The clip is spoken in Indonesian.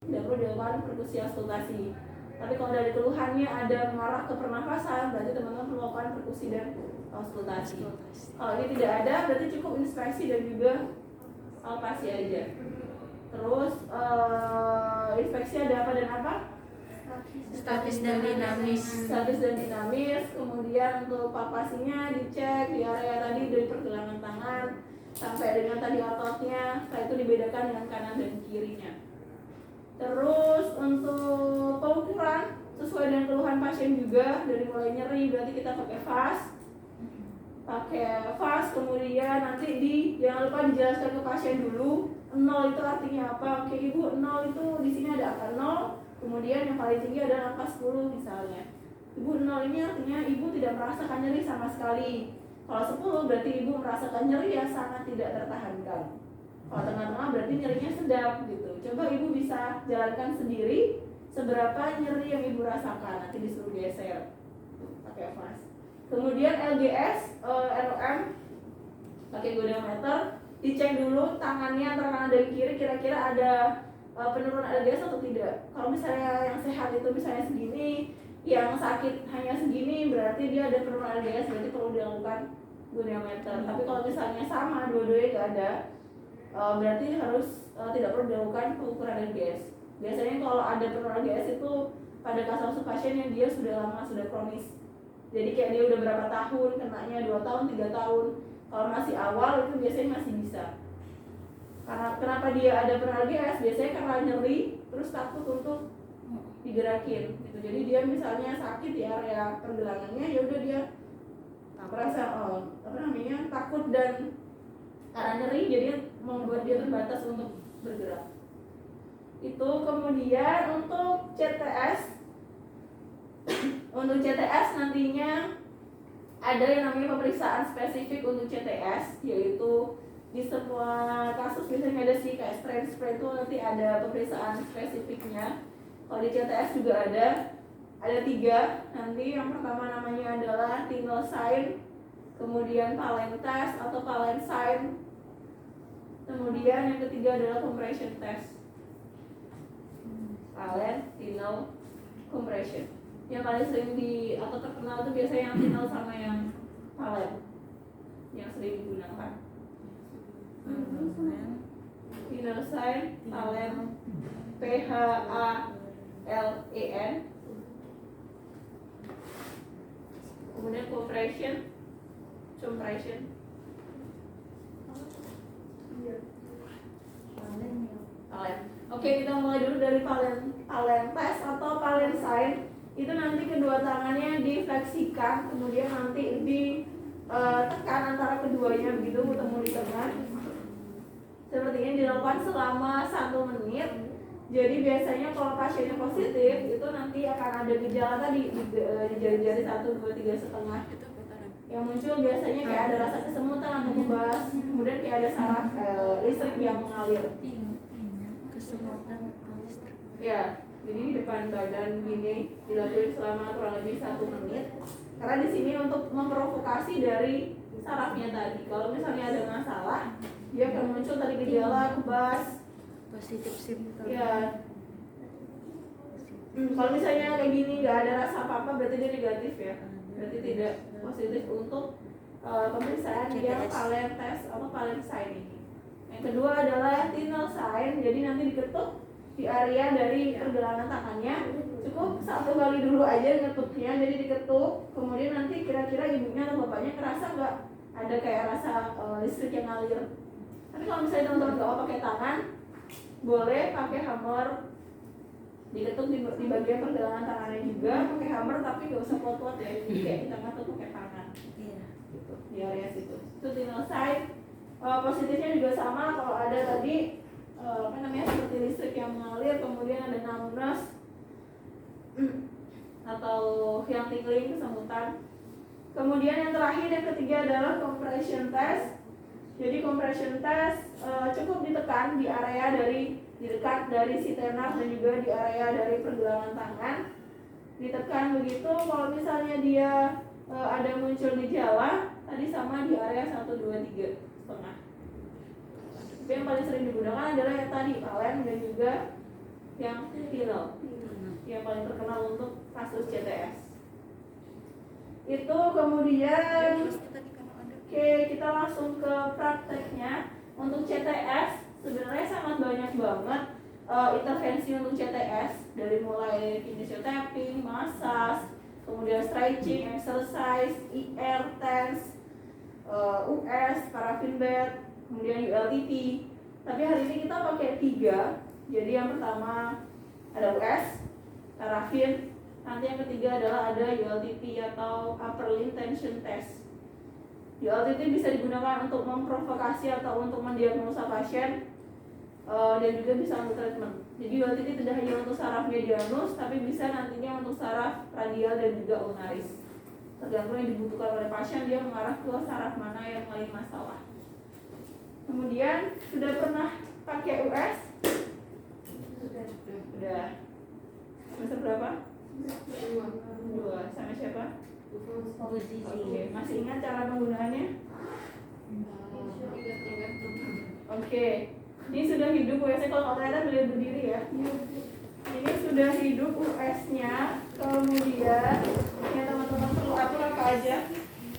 tidak perlu dilakukan perkusi auskultasi. Tapi kalau dari keluhannya ada mengarah ke pernafasan, berarti teman-teman perlu melakukan perkusi dan auskultasi. Kalau ini tidak ada, berarti cukup inspeksi dan juga palpasi aja. Terus inspeksi ada apa dan apa? Statis dan dinamis. Statis dan dinamis. Kemudian untuk palpasinya dicek di area tadi dari pergelangan tangan sampai dengan tadi ototnya. Setelah itu dibedakan dengan kanan dan kirinya. Terus untuk pengukuran sesuai dengan keluhan pasien juga, dari mulai nyeri berarti kita pakai vas, kemudian nanti jangan lupa dijelaskan ke pasien dulu 0 itu artinya apa. Oke ibu, 0 itu di sini ada angka 0, kemudian yang paling tinggi adalah angka 10 misalnya. Ibu 0 ini artinya ibu tidak merasakan nyeri sama sekali. Kalau 10 berarti ibu merasakan nyeri yang sangat tidak tertahankan. Kalau tengah-tengah berarti nyerinya sedap gitu. Coba ibu bisa jalankan sendiri seberapa nyeri yang ibu rasakan, nanti disuruh geser pakai vas. Kemudian LGS, ROM pakai goniometer, dicek dulu tangannya antara kanan dan kiri kira-kira ada penurunan LGS atau tidak. Kalau misalnya yang sehat itu misalnya segini, yang sakit hanya segini, berarti dia ada penurunan LGS, berarti perlu dilakukan goniometer. Tapi kalau misalnya sama, dua-duanya nggak ada, berarti harus tidak perlu dilakukan pengukuran LGS. Biasanya kalau ada penurunan LGS itu pada kasus pasien yang dia sudah lama, sudah kronis. Jadi kayak dia udah berapa tahun, kenanya 2 tahun, 3 tahun. Kalau masih awal itu biasanya masih bisa. Karena kenapa dia ada penurunan LGS? Biasanya karena nyeri, terus takut untuk digerakin gitu. Jadi dia misalnya sakit di area pergelangannya, ya udah dia merasa takut dan karena nyeri jadi membuat dia terbatas untuk bergerak. Itu kemudian untuk CTS untuk CTS nantinya ada yang namanya pemeriksaan spesifik untuk CTS, yaitu di semua kasus biasanya ada sih kayak strain spray itu nanti ada pemeriksaan spesifiknya. Kalau di CTS juga ada 3 nanti. Yang pertama namanya adalah Tinel sign, kemudian Palen test atau Palen sign, kemudian yang ketiga adalah compression test. Palen, Tinel, compression. Yang paling sering atau terkenal itu biasanya yang Tinel sama yang Palen yang sering digunakan. Tinel sign, Palen, PHALEN, kemudian compression. Palen. Oke, kita mulai dulu dari Palen test atau Palen sign. Itu nanti kedua tangannya difleksikan, kemudian nanti ditekan antara keduanya begitu, ketemu di tengah. Seperti ini dilakukan selama 1 menit. Jadi biasanya kalau pasiennya positif itu nanti akan ada gejala tadi di jari-jari 1, 2, 3 setengah. Yang muncul biasanya kayak ada rasa kesemutan atau ngebas, kemudian kayak ada saraf listrik yang mengalir. Ya, jadi di depan badan gini dilakukan selama kurang lebih 1 menit. Karena di sini untuk memprovokasi dari sarafnya tadi. Kalau misalnya ada masalah, dia akan muncul tadi gejala kebas, positif simptom. Ya. Kalau misalnya kayak gini nggak ada rasa apa-apa, berarti dia negatif ya. Berarti tidak positif untuk pemeriksaan yang Palen test atau Palen sign ini. Yang kedua adalah Tinel sign. Jadi nanti diketuk di area dari pergelangan tangannya. Cukup 1 kali dulu aja ngetuknya, jadi diketuk. Kemudian nanti kira-kira ibunya atau bapaknya kerasa nggak ada kayak rasa listrik yang ngalir. Tapi kalau misalnya teman-teman nggak mau pakai tangan, boleh pakai hammer, diketuk di bagian pergelangan tangannya juga pakai hammer, tapi nggak usah kuat-kuat ya, jadi kayak kita ngatur pakai tangan. Iya. Gitu, di area situ. Itu Tinel sign. Positifnya juga sama, kalau ada tadi seperti listrik yang mengalir, kemudian ada numbness atau yang tingling, kesemutan. Kemudian yang terakhir, yang ketiga adalah compression test. Jadi compression test cukup ditekan di area dari dekat dari si tenar dan juga di area dari pergelangan tangan. Ditekan begitu, kalau misalnya dia ada muncul gejala tadi sama di area 1, 2, 3 setengah. Yang paling sering digunakan adalah yang tadi Palen dan juga yang renal yang paling terkenal untuk kasus CTS. Itu kemudian oke, kita langsung ke prakteknya. Untuk CTS sebenarnya sangat banyak banget intervensi untuk CTS, dari mulai kinesiotaping, massage, kemudian stretching, exercise, IR, TENS, US, paraffin bed, kemudian ULTT. Tapi hari ini kita pakai 3. Jadi yang pertama ada US, paraffin, nanti yang ketiga adalah ada ULTT atau upper limb tension test. ULTT bisa digunakan untuk memprovokasi atau untuk mendiagnosa pasien, dan juga bisa untuk treatment. Jadi ULTT tidak hanya untuk saraf medianus, tapi bisa nantinya untuk saraf radial dan juga ulnaris. Tergantung yang dibutuhkan oleh pasien, dia mengarah ke saraf mana yang paling masalah. Kemudian sudah pernah pakai US? Sudah. Semester berapa? 2. Sama siapa? Oke, masih ingat cara penggunaannya? Oke. Ini sudah hidup US-nya, kalau ternyata beliau berdiri ya. Ini sudah hidup US-nya. Kemudian yang teman-teman perlu atur apa aja?